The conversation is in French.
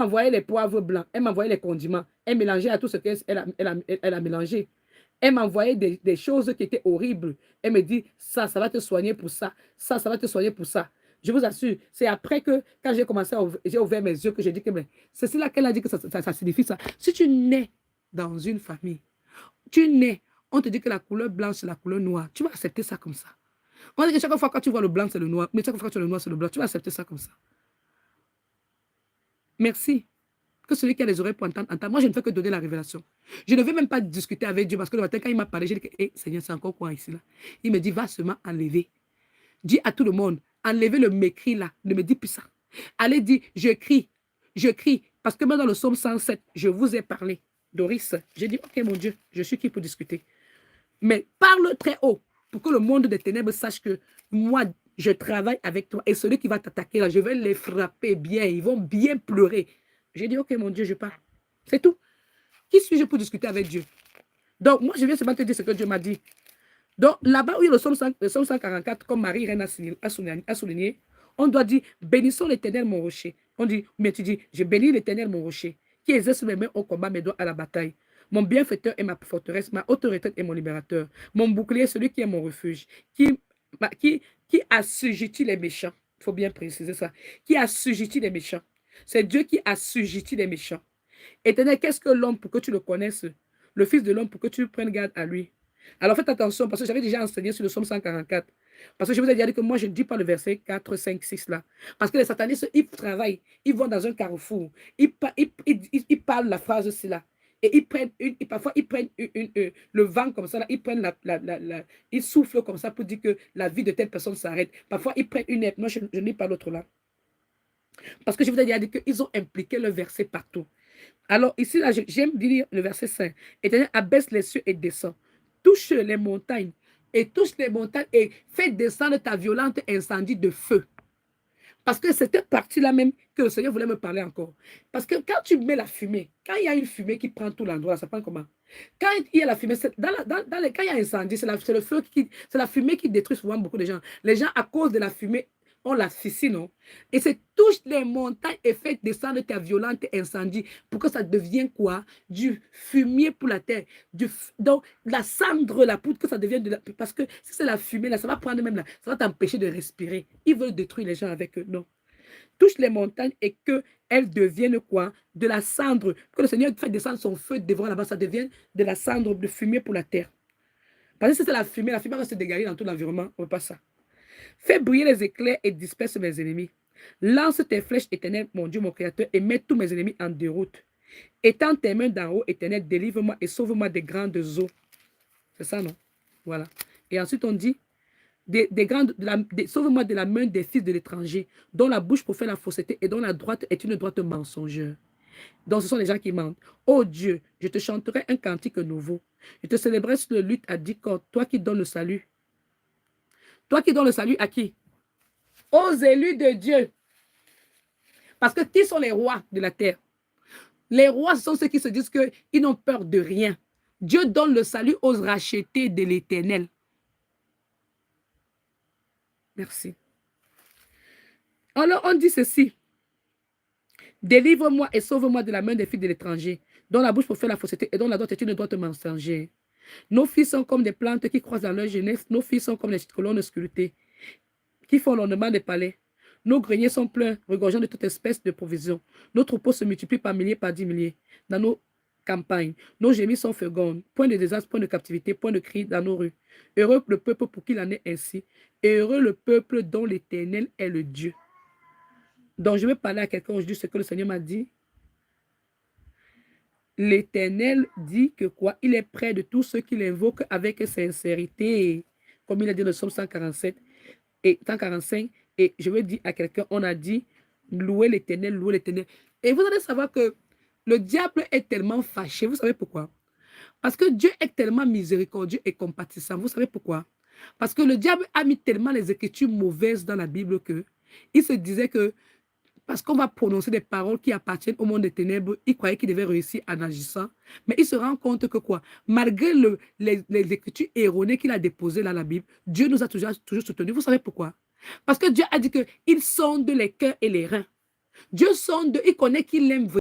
m'envoyait les poivres blancs, elle m'envoyait les condiments, elle mélangeait à tout ce qu'elle elle a mélangé. Elle m'envoyait des choses qui étaient horribles. Elle me dit, ça va te soigner pour ça. Ça va te soigner pour ça. Je vous assure, c'est après que, quand j'ai commencé j'ai ouvert mes yeux, que j'ai dit que, mais c'est là qu'elle a dit que ça signifie ça. Si tu nais dans une famille, tu nais, on te dit que la couleur blanche, c'est la couleur noire. Tu vas accepter ça comme ça. On dit que chaque fois quand tu vois le blanc, c'est le noir. Mais chaque fois que tu vois le noir, c'est le blanc. Tu vas accepter ça comme ça. Merci. Que celui qui a les oreilles pour entendre, entend. Moi, je ne fais que donner la révélation. Je ne vais même pas discuter avec Dieu parce que le matin, quand il m'a parlé, j'ai dit que, hey, Seigneur, c'est encore quoi ici là? Il me dit, va seulement enlever. Dis à tout le monde, enlevez le mépris là. Ne me dis plus ça. Allez dire, je crie. Je crie. Parce que même dans le psaume 107, je vous ai parlé. Doris, j'ai dit, ok, mon Dieu, je suis qui pour discuter. Mais parle très haut pour que le monde des ténèbres sache que moi, je travaille avec toi. Et celui qui va t'attaquer là, je vais les frapper bien. Ils vont bien pleurer. J'ai dit, ok, mon Dieu, je pars. C'est tout. Qui suis-je pour discuter avec Dieu? Donc, moi, je viens seulement te dire ce que Dieu m'a dit. Donc, là-bas où il y a le psaume 144, comme Marie-Reine a souligné, on doit dire, bénissons l'Éternel, mon rocher. On dit, mais tu dis, je bénis l'Éternel, mon rocher, qui exerce mes mains au combat, mes doigts à la bataille. Mon bienfaiteur est ma forteresse, ma haute retraite est mon libérateur. Mon bouclier, celui qui est mon refuge, qui, qui assujettit les méchants. Il faut bien préciser ça. Qui assujettit les méchants. C'est Dieu qui assujettit les méchants. Éternel, qu'est-ce que l'homme pour que tu le connaisses? Le Fils de l'homme pour que tu prennes garde à lui. Alors faites attention, parce que j'avais déjà enseigné sur le psaume 144. Parce que je vous ai dit que moi, je ne dis pas le verset 4, 5, 6 là. Parce que les satanistes, ils travaillent, ils vont dans un carrefour, ils parlent la phrase aussi là. Et parfois, ils prennent le vent comme ça, là, ils prennent ils soufflent comme ça pour dire que la vie de telle personne s'arrête. Parfois, ils prennent une aide. Moi, je ne lis pas l'autre là. Parce que je vous ai déjà dit qu'ils ont impliqué le verset partout. Alors ici, là, j'aime lire le verset 5. Éternel, abaisse les cieux et descend. Touche les montagnes et fais descendre ta violente incendie de feu. Parce que c'est cette partie-là même que le Seigneur voulait me parler encore. Parce que quand tu mets la fumée, quand il y a une fumée qui prend tout l'endroit, ça prend comment? Quand il y a la fumée, quand il y a un incendie, c'est le feu c'est la fumée qui détruit souvent beaucoup de gens. Les gens, à cause de la fumée, on l'asphyxie, non? Et c'est touche les montagnes et fait descendre ta violente incendie pour que ça devienne quoi? Du fumier pour la terre. Donc, la cendre, la poudre, que ça devienne parce que si c'est la fumée, là, ça va prendre même là, ça va t'empêcher de respirer. Ils veulent détruire les gens avec eux. Non. Touche les montagnes et qu'elles deviennent quoi? De la cendre. Que le Seigneur fait descendre son feu devant là-bas, ça devient de la cendre, de fumier pour la terre. Parce que si c'est la fumée va se dégager dans tout l'environnement. On ne veut pas ça. Fais briller les éclairs et disperse mes ennemis. Lance tes flèches, éternel, mon Dieu, mon Créateur, et mets tous mes ennemis en déroute. Étends tes mains d'en haut, éternel, délivre-moi et sauve-moi des grandes eaux. C'est ça, non? Voilà. Et ensuite, on dit, sauve-moi de la main des fils de l'étranger, dont la bouche profère la fausseté et dont la droite est une droite mensongère. Donc, ce sont les gens qui mentent. Oh Dieu, je te chanterai un cantique nouveau. Je te célébrerai sur le luth à 10 cordes, toi qui donnes le salut. Toi qui donnes le salut à qui? Aux élus de Dieu. Parce que qui sont les rois de la terre? Les rois sont ceux qui se disent qu'ils n'ont peur de rien. Dieu donne le salut aux rachetés de l'Éternel. Merci. Alors on dit ceci. Délivre-moi et sauve-moi de la main des filles de l'étranger, dont la bouche pour faire la fausseté et dont la droite est une droite mensongère. Nos filles sont comme des plantes qui croissent dans leur jeunesse. Nos filles sont comme des colonnes sculptées qui font l'ornement des palais. Nos greniers sont pleins, regorgeant de toute espèce de provisions. Nos troupeaux se multiplient par milliers, par 10 milliers dans nos campagnes. Nos gémis sont fécondes. Point de désastre, point de captivité, point de cri dans nos rues. Heureux le peuple pour qui il en est ainsi. Et heureux le peuple dont l'Éternel est le Dieu. Donc, je vais parler à quelqu'un aujourd'hui ce que le Seigneur m'a dit. L'Éternel dit que quoi? Il est près de tous ceux qui l'invoquent avec sincérité. Comme il a dit dans le psaume 147 et 145. Et je vais dire à quelqu'un, on a dit, louez l'Éternel, louez l'Éternel. Et vous allez savoir que le diable est tellement fâché. Vous savez pourquoi? Parce que Dieu est tellement miséricordieux et compatissant. Vous savez pourquoi? Parce que le diable a mis tellement les écritures mauvaises dans la Bible que il se disait que parce qu'on va prononcer des paroles qui appartiennent au monde des ténèbres, il croyait qu'il devait réussir en agissant. Mais il se rend compte que quoi? Malgré les écritures erronées qu'il a déposées dans la Bible, Dieu nous a toujours soutenus. Vous savez pourquoi? Parce que Dieu a dit qu'il sonde les cœurs et les reins. Dieu sonde, il connaît qu'il aime